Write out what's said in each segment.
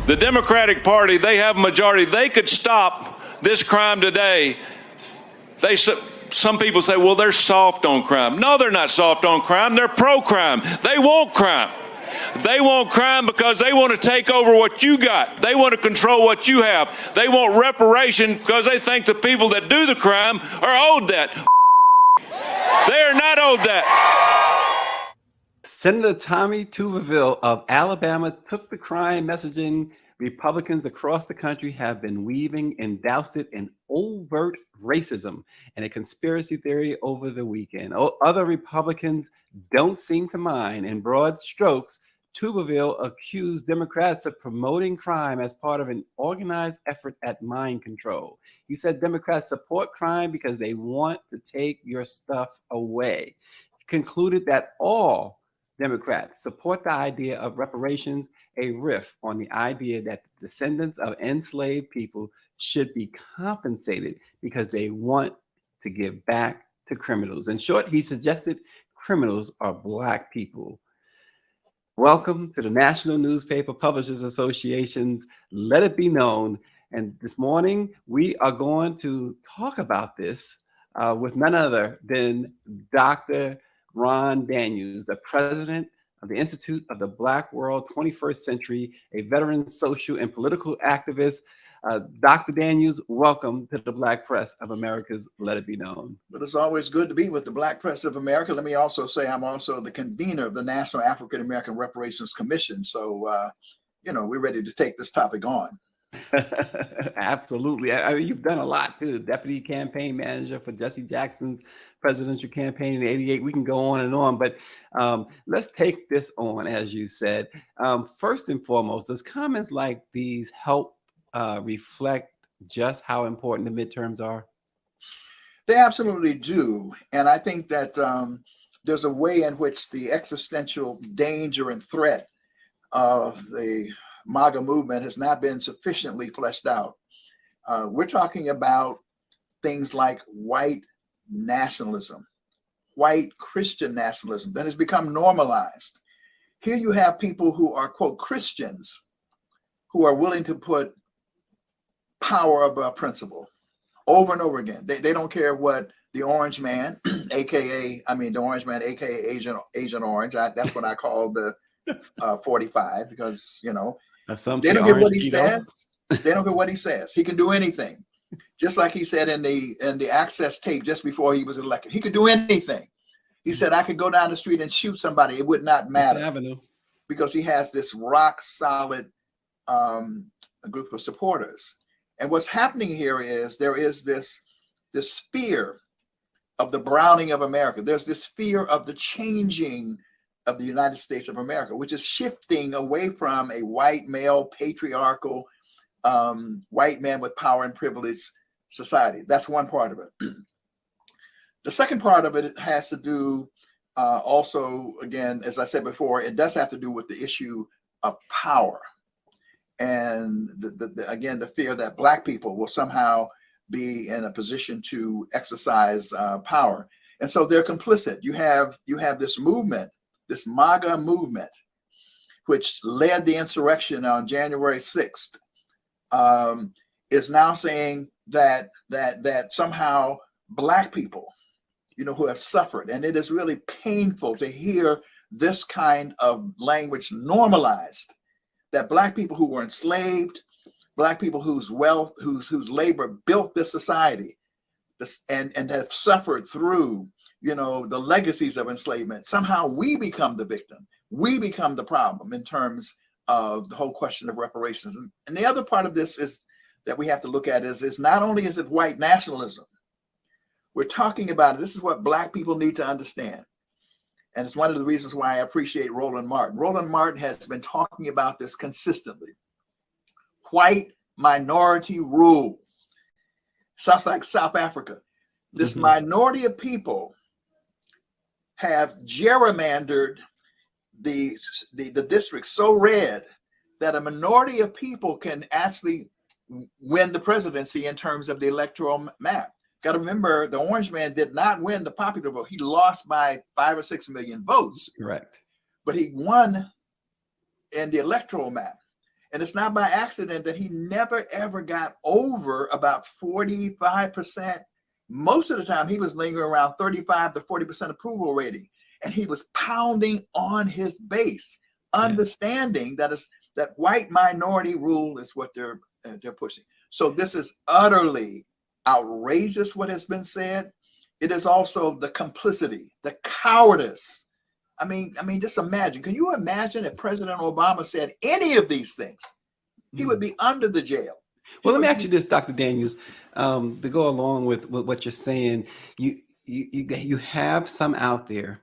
The Democratic Party, they have a majority. They could stop this crime today. Some people say, well, they're soft on crime. No, they're not soft on crime. They're pro-crime. They want crime. They want crime because they want to take over what you got. They want to control what you have. They want reparation because they think the people that do the crime are owed that. They are not owed that. Senator Tommy Tuberville of Alabama took the crime messaging Republicans across the country have been weaving and doused it in overt racism and a conspiracy theory over the weekend. Other Republicans don't seem to mind. In broad strokes, Tuberville accused Democrats of promoting crime as part of an organized effort at mind control. He said Democrats support crime because they want to take your stuff away. He concluded that all Democrats support the idea of reparations, a riff on the idea that the descendants of enslaved people should be compensated because they want to give back to criminals. In short, he suggested criminals are Black people. Welcome to the National Newspaper Publishers Association's Let It Be Known. And this morning, we are going to talk about this with none other than Dr. Ron Daniels, the president of the Institute of the Black World 21st Century, a veteran social and political activist. Dr. Daniels, welcome to the Black Press of America's Let It Be Known. But it's always good to be with the Black Press of America. Let me also say I'm also the convener of the National African American Reparations Commission. So, we're ready to take this topic on. Absolutely. I mean, you've done a lot too. Deputy campaign manager for Jesse Jackson's presidential campaign in '88. We can go on and on, but let's take this on, as you said. First and foremost, does comments like these help reflect just how important the midterms are? They absolutely do. And I think that there's a way in which the existential danger and threat of the MAGA movement has not been sufficiently fleshed out. We're talking about things like white nationalism, white Christian nationalism that has become normalized. Here you have people who are, quote, Christians, who are willing to put power above principle over and over again. They don't care what the orange man, aka Agent Orange. That's what I call the 45, because they don't care what he says. They don't care what he says. He can do anything. Just like he said in the Access tape just before he was elected, he could do anything. He said, I could go down the street and shoot somebody. It would not matter, because he has this rock solid group of supporters. And what's happening here is there is this fear of the browning of America. There's this fear of the changing of the United States of America, which is shifting away from a white male patriarchal white man with power and privilege society. That's one part of it. The second part of it has to do also, again, as I said before, it does have to do with the issue of power. And again, the fear that Black people will somehow be in a position to exercise power. And so they're complicit. You have this movement, this MAGA movement, which led the insurrection on January 6th, is now saying that somehow Black people, who have suffered, and it is really painful to hear this kind of language normalized, that Black people who were enslaved, Black people whose wealth, whose labor built this society, and have suffered through, the legacies of enslavement. Somehow we become the victim. We become the problem in terms of the whole question of reparations. And the other part of this is that we have to look at is not only is it white nationalism, we're talking about it. This is what Black people need to understand. And it's one of the reasons why I appreciate Roland Martin. Roland Martin has been talking about this consistently. White minority rule. Sounds like South Africa. This minority of people have gerrymandered the district so red that a minority of people can actually win the presidency in terms of the electoral map. Got to remember, the orange man did not win the popular vote. He lost by 5 or 6 million votes. Correct. But he won in the electoral map. And it's not by accident that he never ever got over about 45%. Most of the time he was lingering around 35 to 40% approval rating. And he was pounding on his base, understanding that white minority rule is what they're pushing. So this is utterly outrageous what has been said. It is also the complicity, the cowardice. I mean, just imagine. Can you imagine if President Obama said any of these things? He would be under the jail. Well, let me ask you this, Dr. Daniels, to go along with what you're saying. You have some out there.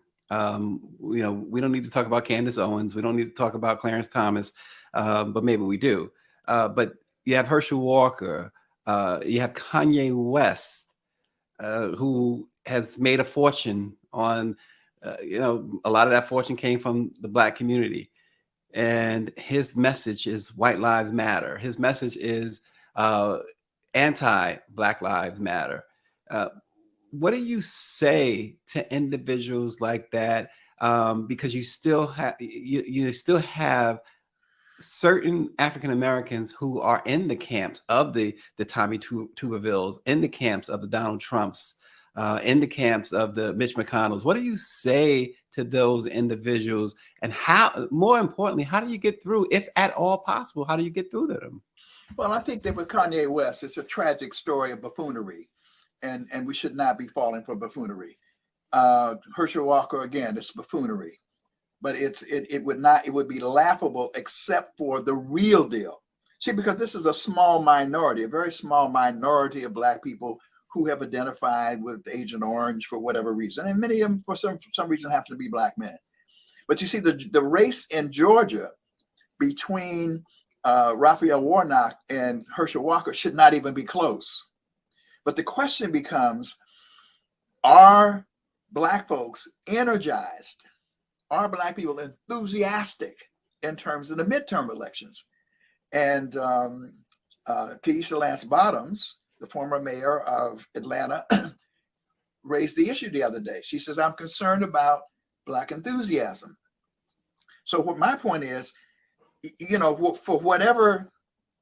We don't need to talk about Candace Owens. We don't need to talk about Clarence Thomas, but maybe we do. But you have Herschel Walker. You have Kanye West, who has made a fortune on, a lot of that fortune came from the Black community. And his message is White Lives Matter. His message is anti-Black Lives Matter. What do you say to individuals like that? Because you still have certain African Americans who are in the camps of the Tommy Tubervilles, in the camps of the Donald Trumps, in the camps of the Mitch McConnells. What do you say to those individuals? And how, more importantly, how do you get through, if at all possible, how do you get through to them? Well, I think that with Kanye West, it's a tragic story of buffoonery, and we should not be falling for buffoonery. Herschel Walker, again, it's buffoonery, but it would be laughable except for the real deal. See, because this is a small minority, a very small minority of Black people who have identified with Agent Orange for whatever reason, and many of them for some reason happen to be Black men. But you see, the race in Georgia between Raphael Warnock and Herschel Walker should not even be close. But the question becomes, are Black folks energized? Are Black people enthusiastic in terms of the midterm elections? And Keisha Lance Bottoms, the former mayor of Atlanta, raised the issue the other day. She says, I'm concerned about Black enthusiasm. So what my point is, for whatever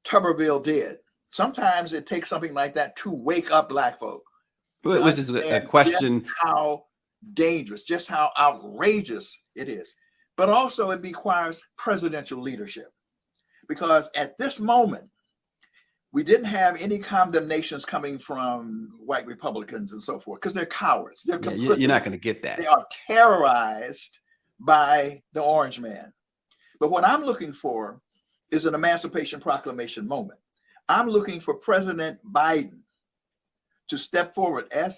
Tuberville did, sometimes it takes something like that to wake up Black folk. Which is a question. Just how dangerous, just how outrageous it is. But also it requires presidential leadership. Because at this moment, we didn't have any condemnations coming from white Republicans and so forth, because they're cowards. They're complicit. You're not going to get that. They are terrorized by the Orange Man. But what I'm looking for is an Emancipation Proclamation moment. I'm looking for President Biden to step forward. I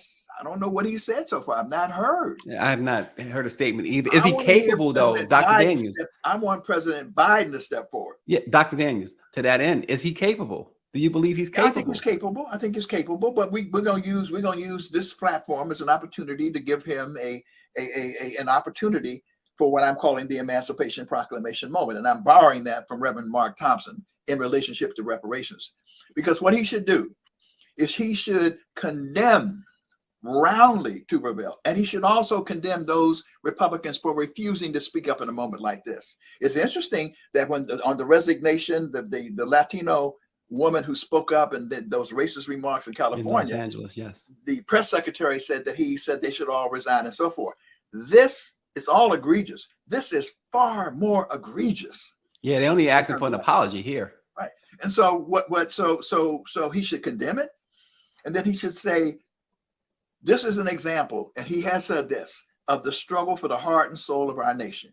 don't know what he said so far. I've not heard. I have not heard a statement either. Is he capable, though, Dr. Daniels? I want President Biden to step forward. Yeah, Dr. Daniels, to that end, is he capable? Do you believe he's capable? I think he's capable. But we're gonna use this platform as an opportunity to give him an opportunity for what I'm calling the Emancipation Proclamation moment. And I'm borrowing that from Reverend Mark Thompson in relationship to reparations. Because what he should do is he should condemn roundly Tuberville, and he should also condemn those Republicans for refusing to speak up in a moment like this. It's interesting that when on the resignation, the Latino woman who spoke up and did those racist remarks in California, in Los Angeles, yes, the press secretary said that he said they should all resign and so forth. This is all egregious. This is far more egregious. Yeah, they only asking for an apology here. Right. And so so he should condemn it. And then he should say, this is an example, and he has said this, of the struggle for the heart and soul of our nation.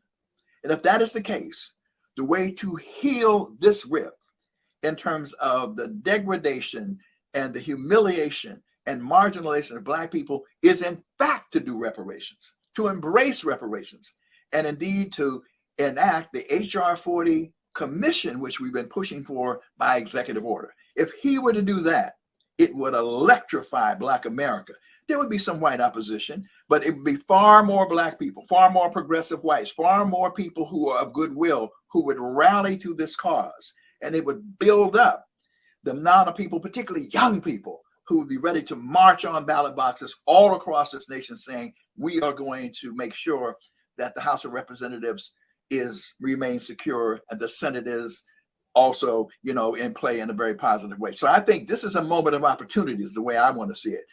And if that is the case, the way to heal this rift in terms of the degradation and the humiliation and marginalization of Black people is in fact to do reparations, to embrace reparations, and indeed to enact the HR 40 commission, which we've been pushing for by executive order. If he were to do that, it would electrify Black America. There would be some white opposition, but it would be far more Black people, far more progressive whites, far more people who are of goodwill, who would rally to this cause. And it would build up the amount of people, particularly young people, who would be ready to march on ballot boxes all across this nation saying, we are going to make sure that the House of Representatives remains secure and the Senate is also, in play in a very positive way. So I think this is a moment of opportunity is the way I want to see it.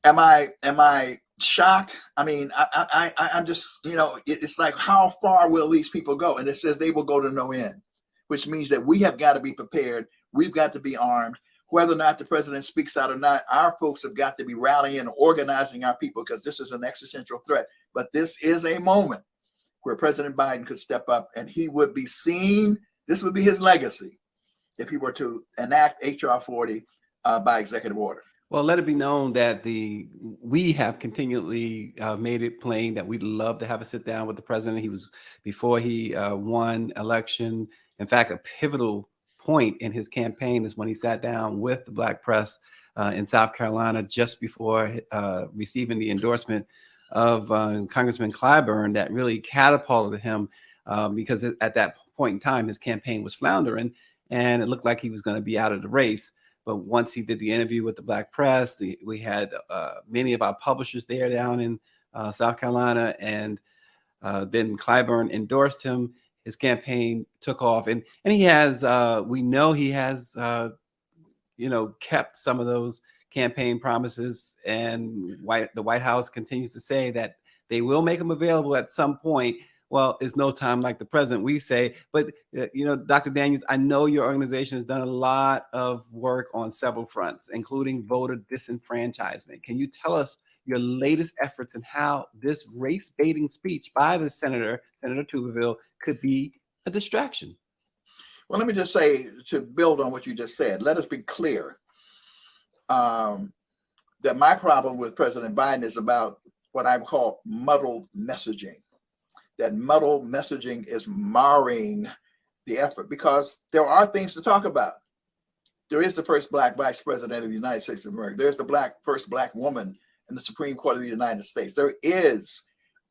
Am I shocked? I mean, I'm just, it's like, how far will these people go? And it says they will go to no end, which means that we have got to be prepared. We've got to be armed. Whether or not the president speaks out or not, our folks have got to be rallying and organizing our people, because this is an existential threat. But this is a moment where President Biden could step up, and he would be seen. This would be his legacy if he were to enact H.R. 40 by executive order. Well, let it be known that we have continually made it plain that we'd love to have a sit down with the president. He was, before he won election, in fact, a pivotal point in his campaign is when he sat down with the Black press in South Carolina just before receiving the endorsement of Congressman Clyburn, that really catapulted him because at that point in time, his campaign was floundering and it looked like he was going to be out of the race. But once he did the interview with the Black press, we had many of our publishers there down in South Carolina, and then Clyburn endorsed him. His campaign took off, and he has, we know he has, kept some of those campaign promises, and the White House continues to say that they will make them available at some point. Well, it's no time like the present, we say. But, Dr. Daniels, I know your organization has done a lot of work on several fronts, including voter disenfranchisement. Can you tell us your latest efforts and how this race-baiting speech by the Senator Tuberville, could be a distraction? Well, let me just say, to build on what you just said, let us be clear that my problem with President Biden is about what I call muddled messaging. That muddled messaging is marring the effort, because there are things to talk about. There is the first Black vice president of the United States of America. There's the first Black woman in the Supreme Court of the United States. There is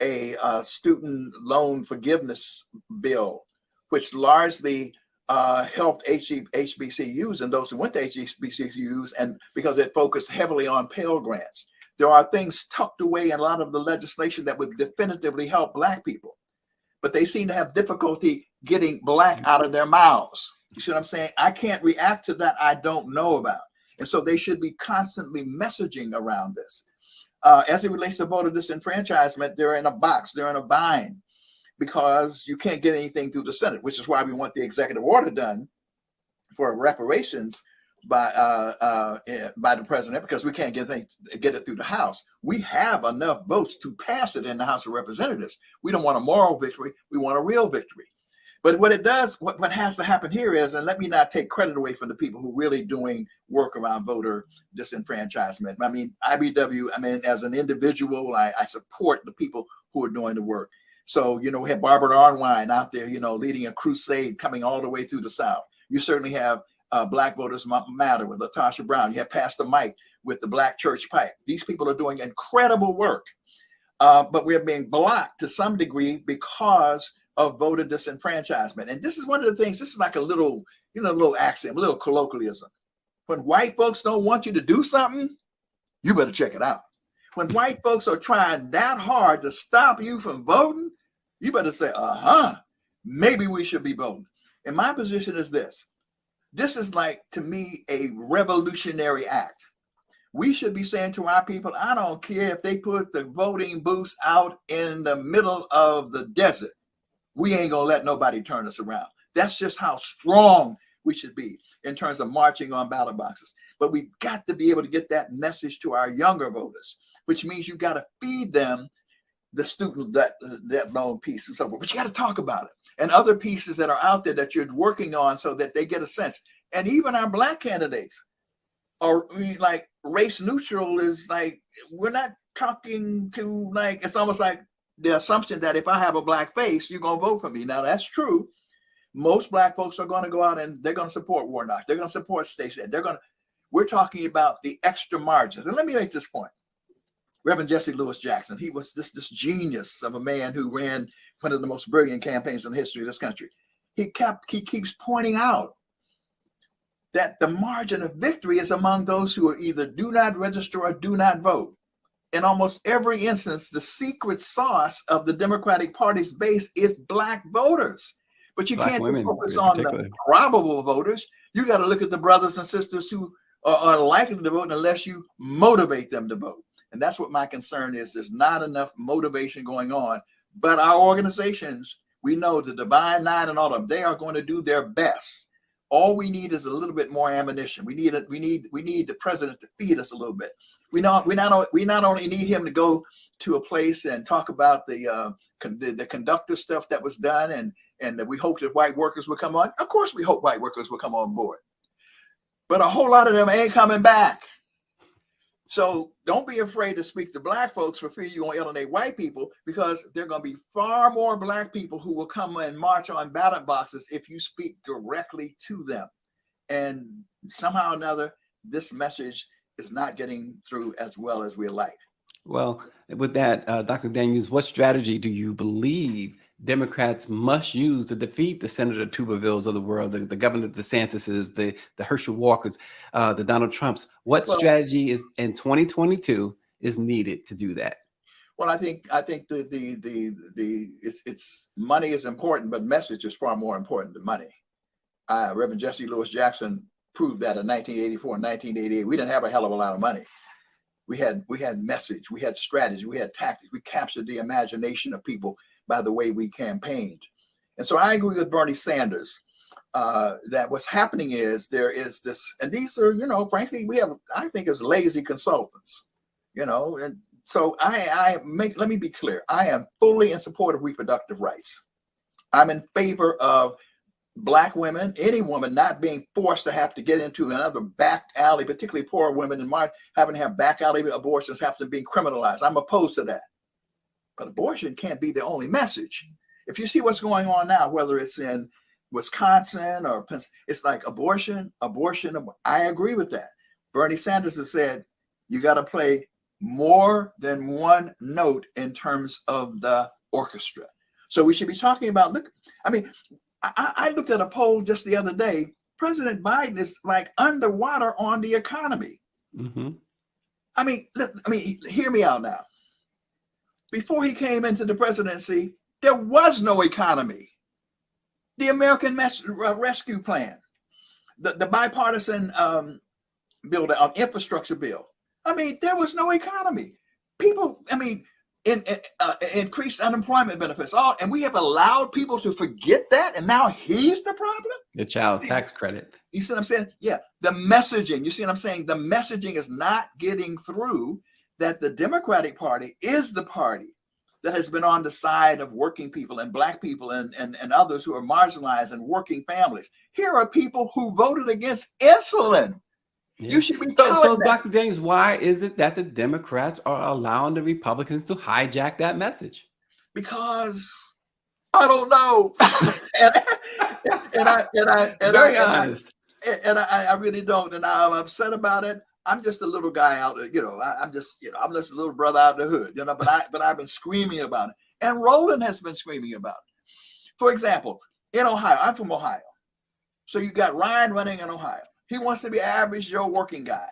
a student loan forgiveness bill, which largely helped HBCUs and those who went to HBCUs, and because it focused heavily on Pell Grants. There are things tucked away in a lot of the legislation that would definitively help Black people, but they seem to have difficulty getting Black out of their mouths. You see what I'm saying? I can't react to that I don't know about. And so they should be constantly messaging around this. As it relates to voter disenfranchisement, they're in a box, they're in a bind, because you can't get anything through the Senate, which is why we want the executive order done for reparations by the president, because we can't get it through the House. We have enough votes to pass it in the House of Representatives. We don't want a moral victory, we want a real victory. But what it does, what has to happen here is, and let me not take credit away from the people who are really doing work around voter disenfranchisement. I mean, IBW, as an individual, I support the people who are doing the work. So, we have Barbara Arnwine out there, leading a crusade coming all the way through the South. You certainly have Black Voters Matter with LaTosha Brown. You have Pastor Mike with the Black Church Pipe. These people are doing incredible work, but we're being blocked to some degree because of voter disenfranchisement. And this is one of the things, this is like a little, little accent, a little colloquialism. When white folks don't want you to do something, you better check it out. When white folks are trying that hard to stop you from voting, you better say, maybe we should be voting. And my position is this. This is like, to me, a revolutionary act. We should be saying to our people, I don't care if they put the voting booths out in the middle of the desert. We ain't gonna let nobody turn us around. That's just how strong we should be in terms of marching on ballot boxes. But we've got to be able to get that message to our younger voters, which means you got to feed them the student debt loan piece and so forth. But you got to talk about it, and other pieces that are out there that you're working on, so that they get a sense. And even our Black candidates are like race neutral. Is like, we're not talking to, like, it's almost like the assumption that if I have a Black face, you're going to vote for me. Now, that's true. Most Black folks are going to go out and they're going to support Warnock. They're going to support Stacey. We're talking about the extra margins. And let me make this point. Reverend Jesse Lewis Jackson, he was this genius of a man who ran one of the most brilliant campaigns in the history of this country. He keeps pointing out that the margin of victory is among those who are either do not register or do not vote. In almost every instance, the secret sauce of the Democratic Party's base is Black voters, But you Black can't just women focus in on the particular. probable voters. You got to look at the brothers and sisters who are likely to vote unless you motivate them to vote. And that's what my concern is. There's not enough motivation going on. But our organizations, we know the Divine Nine and all of them, they are going to do their best. All we need is a little bit more ammunition. We need the president to feed us a little bit. We not only need him to go to a place and talk about the conductor stuff that was done, and that we hope that white workers will come on. Of course, we hope white workers will come on board, but a whole lot of them ain't coming back. So don't be afraid to speak to black folks for fear you're going to alienate white people, because there are going to be far more black people who will come and march on ballot boxes if you speak directly to them. And somehow or another, this message is not getting through as well as we like. Well, with that, Dr. Daniels, what strategy do you believe Democrats must use to defeat the Senator Tubervilles of the world, the Governor DeSantis's, the Herschel Walkers, the Donald Trumps? What strategy is in 2022 is needed to do that? Well, I think it's money is important, but message is far more important than money. Reverend Jesse Lewis Jackson proved that in 1984 and 1988. We didn't have a hell of a lot of money. We had message, we had strategy, we had tactics. We captured the imagination of people by the way we campaigned. And so I agree with Bernie Sanders that what's happening is there is this, and these are, frankly, I think as lazy consultants, and so let me be clear. I am fully in support of reproductive rights. I'm in favor of Black women, any woman not being forced to have to get into another back alley, particularly poor women and having to have back alley abortions, have to be criminalized. I'm opposed to that. But abortion can't be the only message. If you see what's going on now, whether it's in Wisconsin or Pennsylvania, it's like abortion. I agree with that. Bernie Sanders has said you got to play more than one note in terms of the orchestra. So we should be talking about, I looked at a poll just the other day. President Biden is like underwater on the economy. Mm-hmm. Hear me out now. Before he came into the presidency, there was no economy. The Rescue Plan, the bipartisan bill, the infrastructure bill. There was no economy. People, increased unemployment benefits, and we have allowed people to forget that, and now he's the problem. The child tax credit. You see what I'm saying? Yeah, the messaging. You see what I'm saying? The messaging is not getting through that the Democratic Party is the party that has been on the side of working people and Black people and others who are marginalized and working families. Here are people who voted against insulin. Yeah. You should be so Dr. Daniels, why is it that the Democrats are allowing the Republicans to hijack that message? Because I don't know. I really don't, and I'm upset about it. I'm just a little guy out there, I'm just a little brother out the hood, but I've been screaming about it, and Roland has been screaming about it. For example, in Ohio, I'm from Ohio, so you got Ryan running in Ohio. He wants to be average Joe working guy.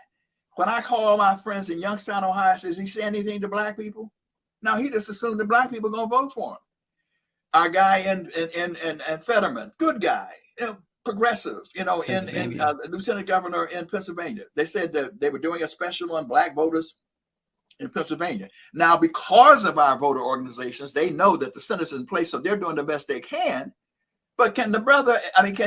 When I call my friends in Youngstown, Ohio, says he say anything to Black people? No, he just assumed the Black people are gonna vote for him. Our guy in Fetterman, good guy, progressive, lieutenant governor in Pennsylvania. They said that they were doing a special on Black voters in Pennsylvania. Now, because of our voter organizations, they know that the Senate's in place, so they're doing the best they can. But can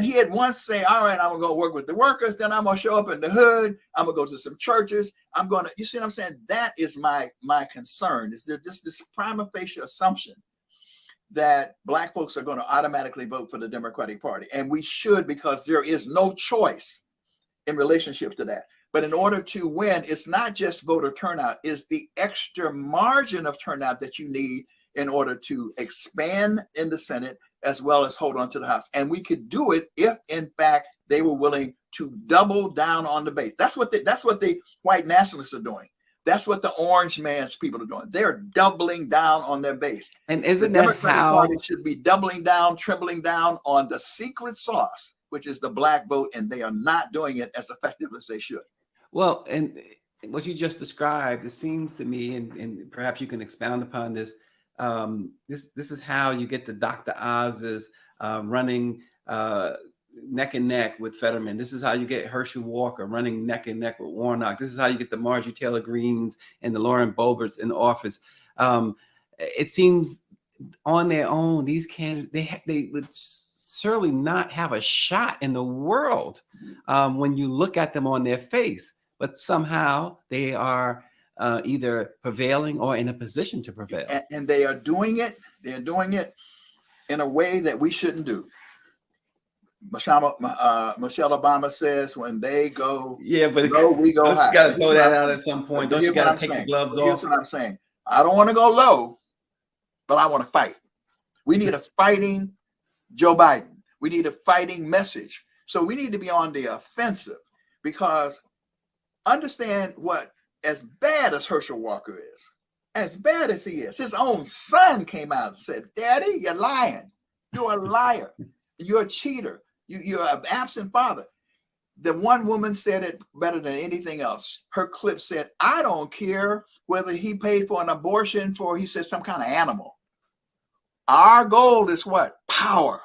he at once say, all right, I'm going to go work with the workers, then I'm going to show up in the hood, I'm going to go to some churches, you see what I'm saying? That is my concern. Is there just this prima facie assumption that Black folks are going to automatically vote for the Democratic Party? And we should, because there is no choice in relationship to that. But in order to win, it's not just voter turnout, it's the extra margin of turnout that you need in order to expand in the Senate as well as hold on to the House. And we could do it if, in fact, they were willing to double down on the base. That's what the white nationalists are doing. That's what the orange man's people are doing. They're doubling down on their base. And isn't the that Democratic how Party should be doubling down, tripling down on the secret sauce, which is the Black vote, and they are not doing it as effectively as they should. Well, and what you just described, it seems to me, and perhaps you can expound upon this. This is how you get the Dr. Oz's running neck and neck with Fetterman. This is how you get Herschel Walker running neck and neck with Warnock. This is how you get the Marjorie Taylor Greens and the Lauren Boeberts in office. It seems on their own, these candidates, they would surely not have a shot in the world when you look at them on their face, but somehow they are either prevailing or in a position to prevail. And they are doing it. They're doing it in a way that we shouldn't do. Michelle Obama says when they go, but low, we go high. You got to throw that out at some point. Don't you got to take the gloves off? Here's what I'm saying. I don't want to go low, but I want to fight. We need a fighting Joe Biden. We need a fighting message. So we need to be on the offensive, because understand what, as bad as Herschel Walker is, as bad as he is, his own son came out and said, "Daddy, you're lying. You're a liar. You're a cheater. You're an absent father." The one woman said it better than anything else. Her clip said, "I don't care whether he paid for an abortion for," he said, "some kind of animal. Our goal is what? Power.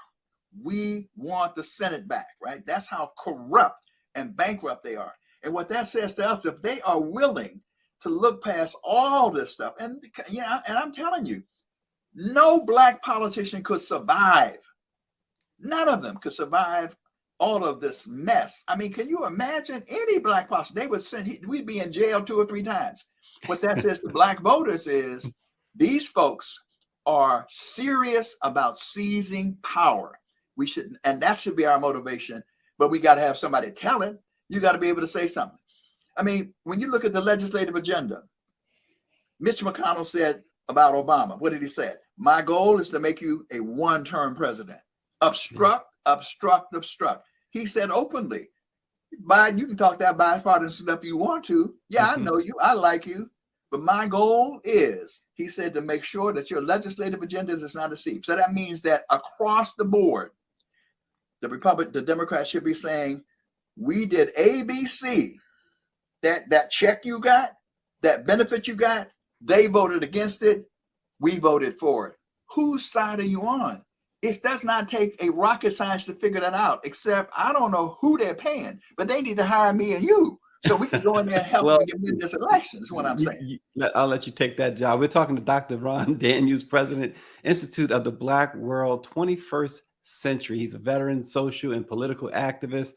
We want the Senate back," right? That's how corrupt and bankrupt they are. And what that says to us, if they are willing to look past all this stuff, and I'm telling you, no black politician could survive. None of them could survive all of this mess. I mean, can you imagine any black politician? They would send, we'd be in jail 2 or 3 times. What that says to black voters is these folks are serious about seizing power. We should, and that should be our motivation, but we got to have somebody tell it. You got to be able to say something. I mean, when you look at the legislative agenda, Mitch McConnell said about Obama, what did he say? "My goal is to make you a one-term president. Obstruct, obstruct, obstruct." He said openly, "Biden, you can talk that bipartisan stuff you want to. Yeah, I know you. I like you. But my goal is," he said, "to make sure that your legislative agenda is not a sieve." So that means that across the board, the Democrats should be saying, we did ABC. That check you got, that benefit you got, they voted against it. We voted for it. Whose side are you on? It does not take a rocket science to figure that out, except I don't know who they're paying, but they need to hire me and you so we can go in there and help them get win this election, is what I'm saying. I'll let you take that job. We're talking to Dr. Ron Daniels, President, Institute of the Black World 21st Century. He's a veteran social and political activist.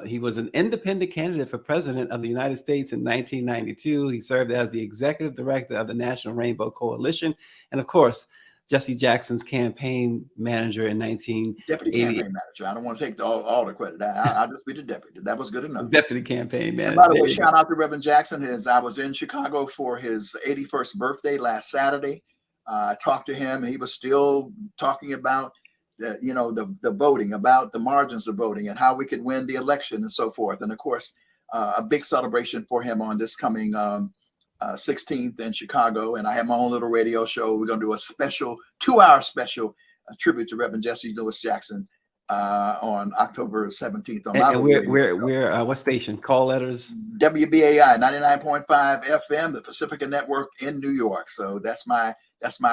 He was an independent candidate for president of the United States in 1992. He served as the executive director of the National Rainbow Coalition. And of course, Jesse Jackson's campaign manager in 1988. Deputy campaign manager. I don't want to take all the credit. I'll just be the deputy. That was good enough. Deputy campaign manager. And by the way, shout out to Reverend Jackson. I was in Chicago for his 81st birthday last Saturday. I talked to him, and he was still talking about the voting, about the margins of voting and how we could win the election and so forth. And of course, a big celebration for him on this coming 16th in Chicago. And I have my own little radio show. We're going to do a special 2-hour special tribute to Reverend Jesse Lewis Jackson on October 17th. And we're what station? Call letters? WBAI 99.5 FM, the Pacifica Network in New York. So that's my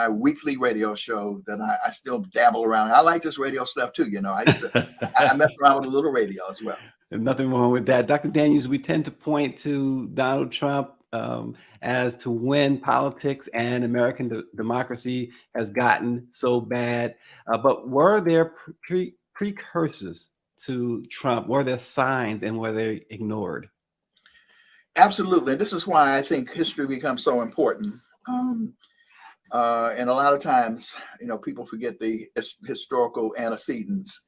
weekly radio show that I still dabble around. I like this radio stuff too. I mess around with a little radio as well. There's nothing wrong with that. Dr. Daniels, we tend to point to Donald Trump as to when politics and American democracy has gotten so bad. But were there precursors to Trump? Were there signs, and were they ignored? Absolutely. And this is why I think history becomes so important. And a lot of times, people forget the historical antecedents.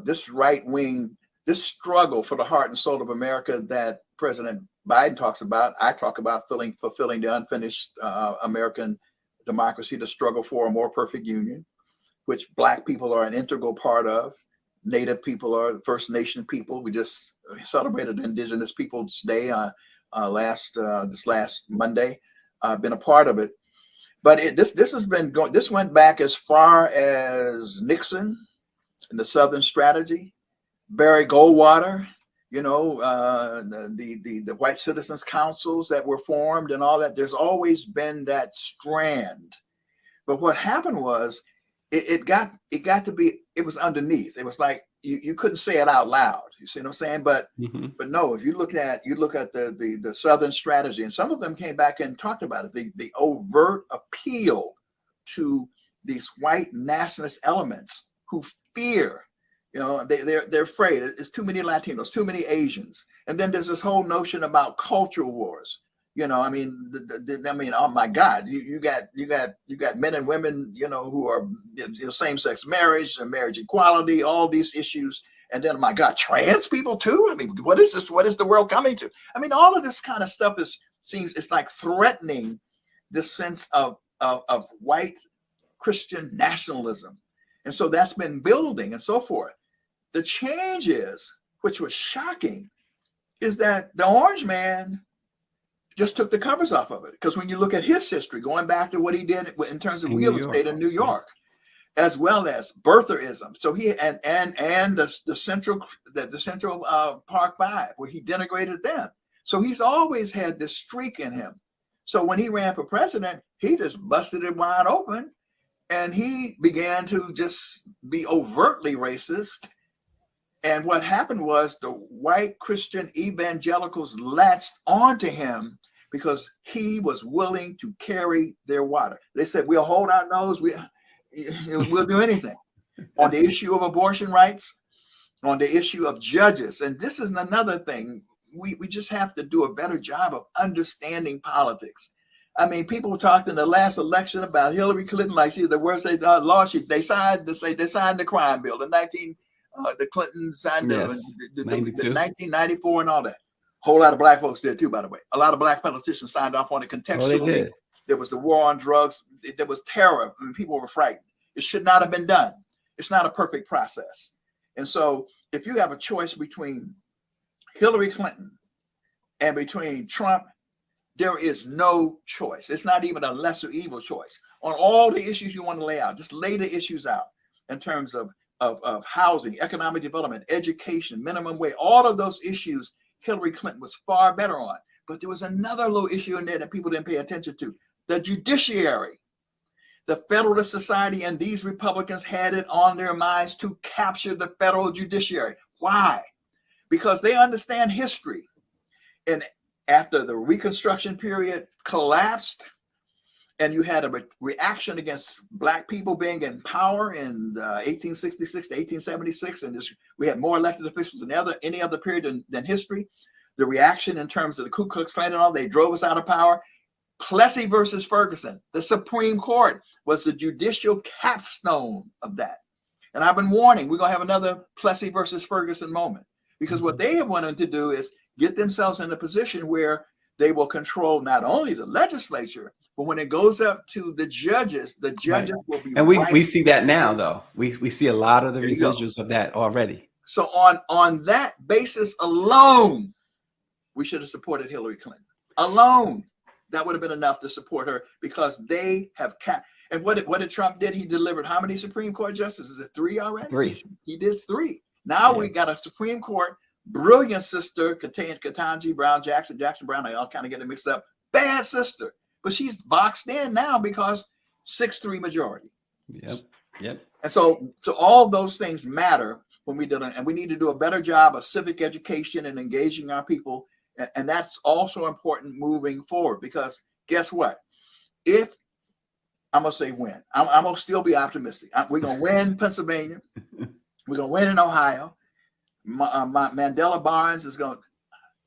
This right wing, this struggle for the heart and soul of America that President Biden talks about, I talk about fulfilling the unfinished American democracy, the struggle for a more perfect union, which Black people are an integral part of. Native people are First Nation people. We just celebrated Indigenous Peoples Day this last Monday. I've been a part of it. But this has been going. This went back as far as Nixon and the Southern Strategy, Barry Goldwater, the White Citizens Councils that were formed and all that. There's always been that strand. But what happened was, it got to be, it was underneath. It was like you couldn't say it out loud. You see what I'm saying? But no, if you look at the Southern strategy, and some of them came back and talked about it, the overt appeal to these white nationalist elements who fear, they're afraid. It's too many Latinos, too many Asians, and then there's this whole notion about cultural wars. I mean, oh my God, you got men and women, who are same-sex marriage and marriage equality, all these issues, and then, oh my God, trans people too. I mean, what is this? What is the world coming to? I mean, all of this kind of stuff it's like threatening this sense of white Christian nationalism, and so that's been building and so forth. The change is, which was shocking, is that the Orange Man just took the covers off of it. Because when you look at his history, going back to what he did in terms of real estate in New York, as well as birtherism. So he and the Central Park Five, where he denigrated them. So he's always had this streak in him. So when he ran for president, he just busted it wide open, and he began to just be overtly racist. And what happened was the white Christian evangelicals latched onto him because he was willing to carry their water. They said, we'll hold our nose, we'll do anything. On the issue of abortion rights, on the issue of judges. And this is another thing. We just have to do a better job of understanding politics. I mean, people talked in the last election about Hillary Clinton, like the words they lost. They signed the crime bill, the Clinton signed the 1994 and all that. Whole lot of black folks did too, by the way. A lot of black politicians signed off on it contextually. Oh, they did. There was the war on drugs. There was terror. I mean, people were frightened. It should not have been done. It's not a perfect process. And so if you have a choice between Hillary Clinton and between Trump, there is no choice. It's not even a lesser evil choice. On all the issues you want to lay out, just lay the issues out in terms of housing, economic development, education, minimum wage, all of those issues Hillary Clinton was far better on. But there was another little issue in there that people didn't pay attention to: the judiciary. The Federalist Society and these Republicans had it on their minds to capture the federal judiciary. Why? Because they understand history. And after the Reconstruction period collapsed, and you had a reaction against black people being in power in 1866 to 1876, and we had more elected officials than any other period than history. The reaction in terms of the Ku Klux Klan and all, they drove us out of power. Plessy versus Ferguson, the Supreme Court was the judicial capstone of that. And I've been warning, we're going to have another Plessy versus Ferguson moment, because what they have wanted to do is get themselves in a position where they will control not only the legislature, but when it goes up to the judges Right. will be. And we see that now, though. We see a lot of the residuals of that already. So on that basis alone, we should have supported Hillary Clinton. Alone, that would have been enough to support her, because they have and what did Trump did? He delivered how many Supreme Court justices? Is it 3 already? 3. He did 3. Now we got a Supreme Court brilliant sister, Ketanji Brown Jackson Brown. I all kind of get it mixed up. Bad sister, but she's boxed in now because 6-3 majority. Yep. And so all those things matter when we do it, and we need to do a better job of civic education and engaging our people. And that's also important moving forward, because guess what? If I'm going to say win, I'm going to still be optimistic. We're going to win Pennsylvania. We're going to win in Ohio. Mandela Barnes is going to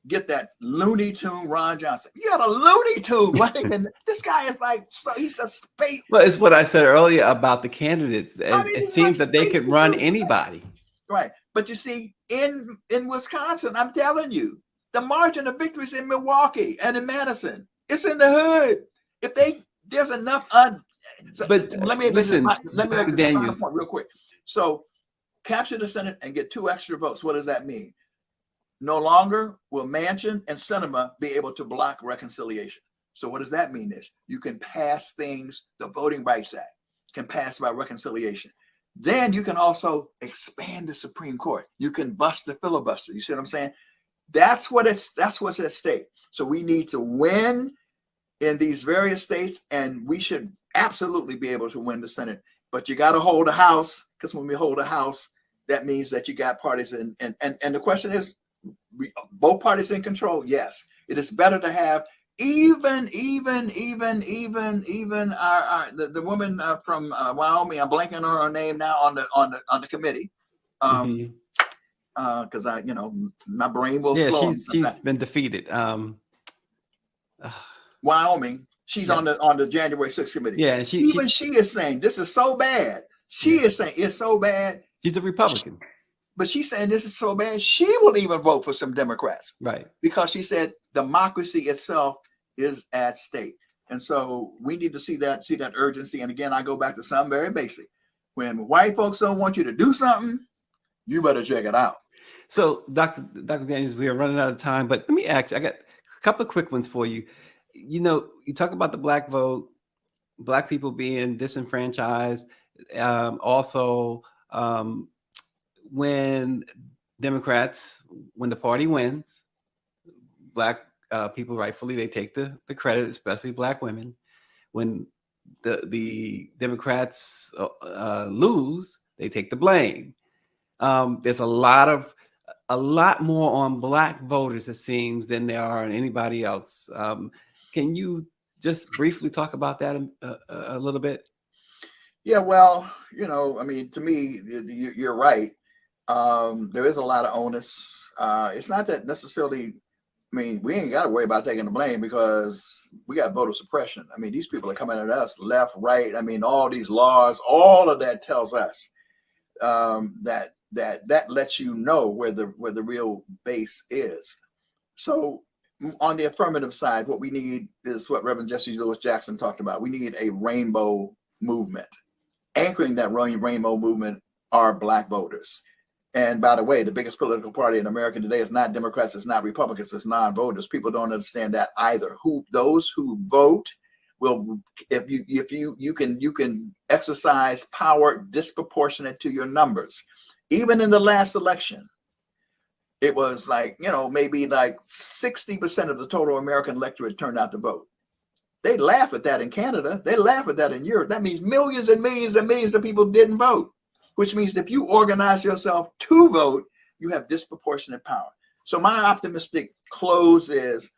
get that Looney Tune Ron Johnson. You got a Looney Tune, right? And this guy is like, so he's a space. Well, it's what I said earlier about the candidates. It seems that they could run anybody. Right. But you see, in Wisconsin, I'm telling you, the margin of victory is in Milwaukee and in Madison. It's in the hood. If there's enough. But let me make a point real quick. So capture the Senate and get 2 extra votes. What does that mean? No longer will Manchin and Sinema be able to block reconciliation. So what does that mean? Is you can pass things, the Voting Rights Act can pass by reconciliation. Then you can also expand the Supreme Court. You can bust the filibuster. You see what I'm saying? That's what's at stake. So we need to win in these various states, and we should absolutely be able to win the Senate. but you got to hold a house, because when we hold a house, that means that you got parties and the question is, both parties in control. Yes, it is better to have even the woman from Wyoming. I'm blanking on her name now on the committee. Because I, my brain will Yeah, slow. she's been defeated. Wyoming. She's on the January 6th committee. Yeah, she is saying this is so bad. She is saying it's so bad. She's a Republican. But she's saying this is so bad, she will even vote for some Democrats. Right. Because she said democracy itself is at stake. And so we need to see that urgency. And again, I go back to something very basic. When white folks don't want you to do something, you better check it out. So, Dr. Daniels, we are running out of time, but let me ask you, I got a couple of quick ones for you. You talk about the black vote, black people being disenfranchised. Also, when the party wins, black people rightfully, they take the credit, especially black women. When the Democrats lose, they take the blame. There's a lot more on black voters, it seems, than there are on anybody else. Can you just briefly talk about that a little bit? Yeah, well, I mean, to me, you're right. There is a lot of onus. It's not that necessarily. I mean, we ain't got to worry about taking the blame because we got voter suppression. I mean, these people are coming at us left, right. I mean, all these laws, all of that tells us that lets you know where the real base is. So on the affirmative side, what we need is what Reverend Jesse Lewis Jackson talked about. We need a rainbow movement. Anchoring that rainbow movement are black voters. And by the way, the biggest political party in America today is not Democrats, it's not Republicans, it's non-voters. People don't understand that either. Those who vote will, if you can exercise power disproportionate to your numbers. Even in the last election, it was like, maybe like 60% of the total American electorate turned out to vote. They laugh at that in Canada. They laugh at that in Europe. That means millions and millions and millions of people didn't vote, which means if you organize yourself to vote, you have disproportionate power. So my optimistic close is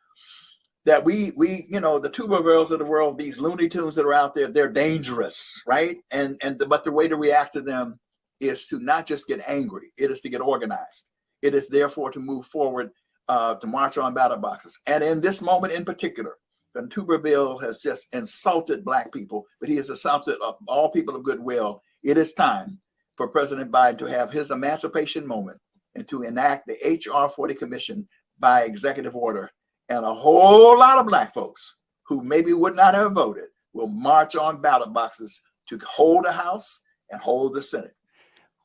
that we the Tubervilles of the world, these Looney Tunes that are out there, they're dangerous, right? But the way to react to them is to not just get angry. It is to get organized. It is therefore to move forward, to march on ballot boxes. And in this moment in particular, when Tuberville has just insulted black people, but he has insulted all people of goodwill, it is time for President Biden to have his emancipation moment and to enact the H.R. 40 Commission by executive order. And a whole lot of black folks who maybe would not have voted will march on ballot boxes to hold the House and hold the Senate.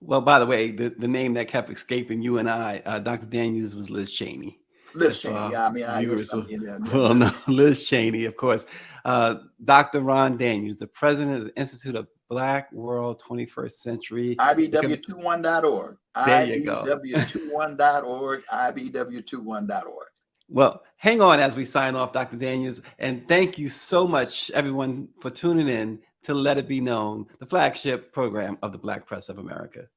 Well, by the way, the name that kept escaping you and I, Dr. Daniels, was Liz Cheney. Liz Cheney, yeah, I mean, no, Liz Cheney, of course. Dr. Ron Daniels, the president of the Institute of Black World 21st Century. IBW21.org. There you go. IBW21.org, IBW21.org. Well, hang on as we sign off, Dr. Daniels. And thank you so much, everyone, for tuning in to Let It Be Known, the flagship program of the Black Press of America.